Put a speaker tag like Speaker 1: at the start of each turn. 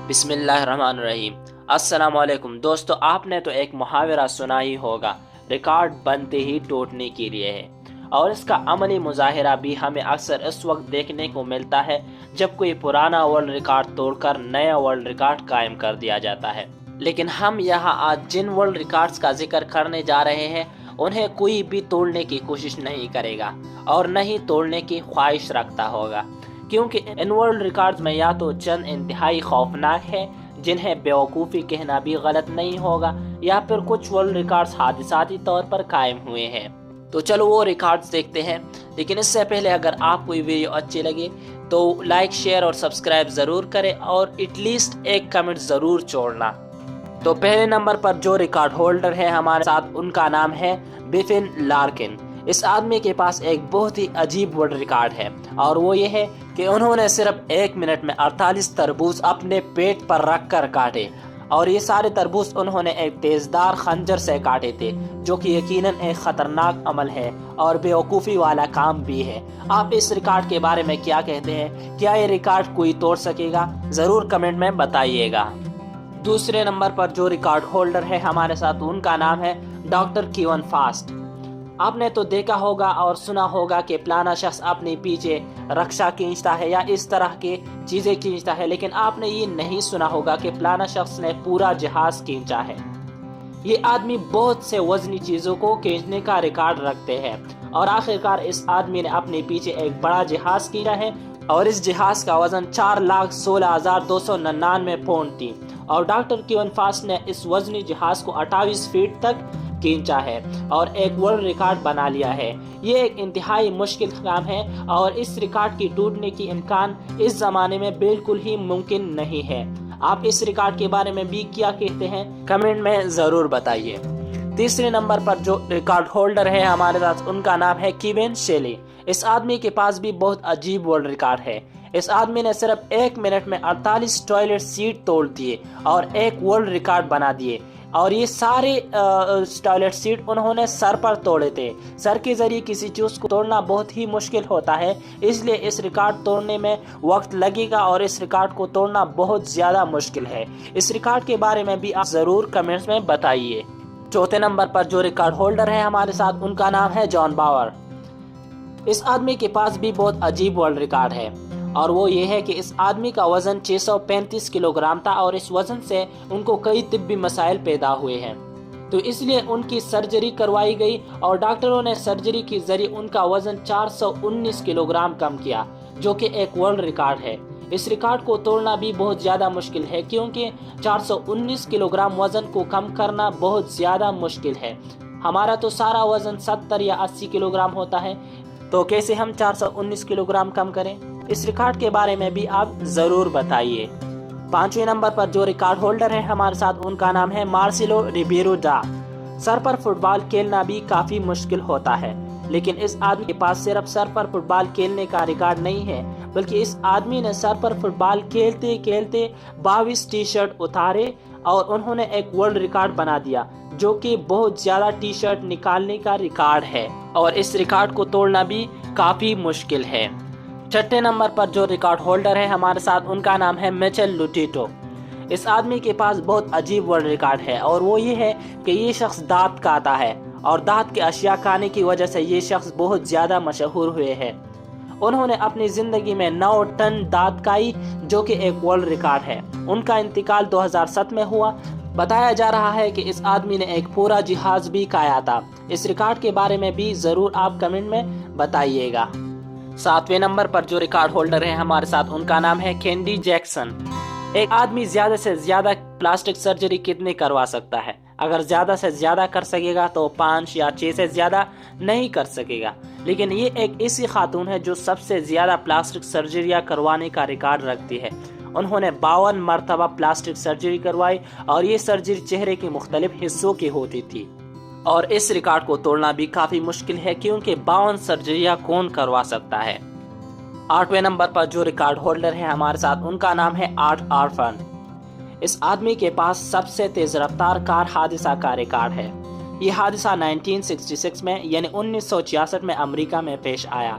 Speaker 1: بسم اللہ الرحمن الرحیم۔ السلام علیکم دوستو، آپ نے تو ایک محاورہ سنا ہی ہوگا، ریکارڈ بنتے ہی ٹوٹنے کے لیے ہے، اور اس کا عملی مظاہرہ بھی ہمیں اکثر اس وقت دیکھنے کو ملتا ہے جب کوئی پرانا ورلڈ ریکارڈ توڑ کر نیا ورلڈ ریکارڈ قائم کر دیا جاتا ہے۔ لیکن ہم یہاں آج جن ورلڈ ریکارڈز کا ذکر کرنے جا رہے ہیں انہیں کوئی بھی توڑنے کی کوشش نہیں کرے گا اور نہ ہی توڑنے کی خواہش رکھتا ہوگا، کیونکہ ان ورلڈ ریکارڈز میں یا تو چند انتہائی خوفناک ہے جنہیں بیوقوفی کہنا بھی غلط نہیں ہوگا، یا پھر کچھ ورلڈ ریکارڈز حادثاتی طور پر قائم ہوئے ہیں۔ تو چلو وہ ریکارڈز دیکھتے ہیں، لیکن اس سے پہلے اگر آپ کو یہ ویڈیو اچھی لگے تو لائک، شیئر اور سبسکرائب ضرور کریں اور ایٹ لیسٹ ایک کمنٹ ضرور چھوڑنا۔ تو پہلے نمبر پر جو ریکارڈ ہولڈر ہے ہمارے ساتھ، ان کا نام ہے بفن لارکن۔ اس آدمی کے پاس ایک بہت ہی عجیب ورلڈ ریکارڈ ہے، اور وہ یہ ہے کہ انہوں نے صرف 1 منٹ میں 48 تربوز اپنے پیٹ پر رکھ کر کاٹے، اور یہ سارے تربوز انہوں نے ایک تیزدار خنجر سے کاٹے تھے، جو کہ یقیناً ایک خطرناک عمل ہے اور بیوقوفی والا کام بھی ہے۔ آپ اس ریکارڈ کے بارے میں کیا کہتے ہیں؟ کیا یہ ریکارڈ کوئی توڑ سکے گا؟ ضرور کمنٹ میں بتائیے گا۔ دوسرے نمبر پر جو ریکارڈ ہولڈر ہے ہمارے ساتھ، ان کا نام ہے ڈاکٹر کیون فاسٹ۔ آپ نے تو دیکھا ہوگا اور سنا ہوگا کہ فلانا شخص اپنے پیچھے رکشا کھینچتا ہے یا اس طرح کی چیزیں کھینچتا ہے، لیکن آپ نے یہ نہیں سنا ہوگا کہ فلانا شخص نے پورا جہاز کھینچا ہے۔ یہ آدمی بہت سے وزنی چیزوں کو کھینچنے کا ریکارڈ رکھتے ہیں، اور آخرکار اس آدمی نے اپنے پیچھے ایک بڑا جہاز کھینچا ہے، اور اس جہاز کا وزن 4,16,299 پاؤنڈ تھی، اور ڈاکٹر کیون فاسٹ نے اس وزنی جہاز کو 28 فیٹ تک کھینچا ہے اور ایک ورلڈ ریکارڈ بنا لیا ہے۔ یہ ایک انتہائی مشکل کام ہے، اور اس ریکارڈ کی ٹوٹنے کی امکان اس زمانے میں بالکل ہی ممکن نہیں ہے۔ آپ اس ریکارڈ کے بارے میں بھی کیا کہتے ہیں؟ کمنٹ میں ضرور بتائیے۔ تیسرے نمبر پر جو ریکارڈ ہولڈر ہے ہمارے ساتھ، ان کا نام ہے کیون شیلی۔ اس آدمی کے پاس بھی بہت عجیب ورلڈ ریکارڈ ہے۔ اس آدمی نے صرف 1 منٹ میں 48 ٹوائلٹ سیٹ توڑ دیے اور ایک ورلڈ ریکارڈ بنا دیے، اور یہ سارے ٹوائلٹ سیٹ انہوں نے سر پر توڑے تھے۔ سر کے ذریعے کسی چیز کو توڑنا بہت ہی مشکل ہوتا ہے، اس لیے اس ریکارڈ توڑنے میں وقت لگے گا اور اس ریکارڈ کو توڑنا بہت زیادہ مشکل ہے۔ اس ریکارڈ کے بارے میں بھی آپ ضرور کمنٹس میں بتائیے۔ چوتھے نمبر پر جو ریکارڈ ہولڈر ہے ہمارے ساتھ، ان کا نام ہے جان باور۔ اس آدمی کے پاس بھی بہت عجیب ورلڈ ریکارڈ ہے، اور وہ یہ ہے کہ اس آدمی کا وزن 635 کلو گرام تھا، اور اس وزن سے ان کو کئی طبی مسائل پیدا ہوئے ہیں، تو اس لیے ان کی سرجری کروائی گئی، اور ڈاکٹروں نے سرجری کے ذریعے ان کا وزن 419 کلو گرام کم کیا، جو کہ ایک ورلڈ ریکارڈ ہے۔ اس ریکارڈ کو توڑنا بھی بہت زیادہ مشکل ہے، کیونکہ 419 کلو گرام وزن کو کم کرنا بہت زیادہ مشکل ہے۔ ہمارا تو سارا وزن 70 یا 80 کلو گرام ہوتا ہے، تو کیسے ہم 419 کلو گرام کم کریں؟ اس ریکارڈ کے بارے میں بھی آپ ضرور بتائیے۔ 5ویں نمبر پر جو ریکارڈ ہولڈر ہے ہمارے ساتھ، ان کا نام ہے مارسیلو ریبیرو ڈا۔ سر پر فٹ بال کھیلنا بھی کافی مشکل ہوتا ہے، لیکن اس آدمی کے پاس صرف سر پر فٹ بال کھیلنے کا ریکارڈ نہیں ہے، بلکہ اس آدمی نے سر پر فٹ بال کھیلتے کھیلتے 22 ٹی شرٹ اتارے، اور انہوں نے ایک ورلڈ ریکارڈ بنا دیا، جو کہ بہت زیادہ ٹی شرٹ نکالنے کا ریکارڈ ہے، اور اس ریکارڈ کو توڑنا بھی کافی مشکل ہے۔ 6 نمبر پر جو ریکارڈ ہولڈر ہے ہمارے ساتھ، ان کا نام ہے میچل لوٹیٹو۔ اس آدمی کے پاس بہت عجیب ورلڈ ریکارڈ ہے، اور وہ یہ ہے کہ یہ شخص دانت کھاتا ہے، اور دانت کے اشیاء کھانے کی وجہ سے یہ شخص بہت زیادہ مشہور ہوئے ہیں۔ انہوں نے اپنی زندگی میں 9 ٹن دانت کھائی، جو کہ ایک ورلڈ ریکارڈ ہے۔ ان کا انتقال 2007 میں ہوا۔ بتایا جا رہا ہے کہ اس آدمی نے ایک پورا جہاز بھی کھایا تھا۔ اس ریکارڈ کے بارے میں بھی ضرور آپ کمنٹ میں بتائیے گا۔ 7ویں نمبر پر جو ریکارڈ ہولڈر ہے ہمارے ساتھ، ان کا نام ہے کینڈی جیکسن۔ ایک آدمی زیادہ سے زیادہ پلاسٹک سرجری کتنے کروا سکتا ہے؟ اگر زیادہ سے زیادہ کر سکے گا تو 5 یا 6 سے زیادہ نہیں کر سکے گا، لیکن یہ ایک ایسی خاتون ہے جو سب سے زیادہ پلاسٹک سرجریاں کروانے کا ریکارڈ رکھتی ہے۔ انہوں نے 52 مرتبہ پلاسٹک سرجری کروائی، اور یہ سرجری چہرے کے مختلف حصوں کی ہوتی تھی، اور اس ریکارڈ کو توڑنا بھی کافی مشکل ہے، کیونکہ 52 سرجریاں کون کروا سکتا ہے۔ 8ویں نمبر پر جو ریکارڈ ہولڈر ہے ہمارے ساتھ، ان کا نام ہے آرٹ آرفن۔ اس آدمی کے پاس سب سے تیز رفتار کار حادثہ کا ریکارڈ ہے۔ یہ حادثہ 1966 میں یعنی 1966 میں امریکہ میں پیش آیا۔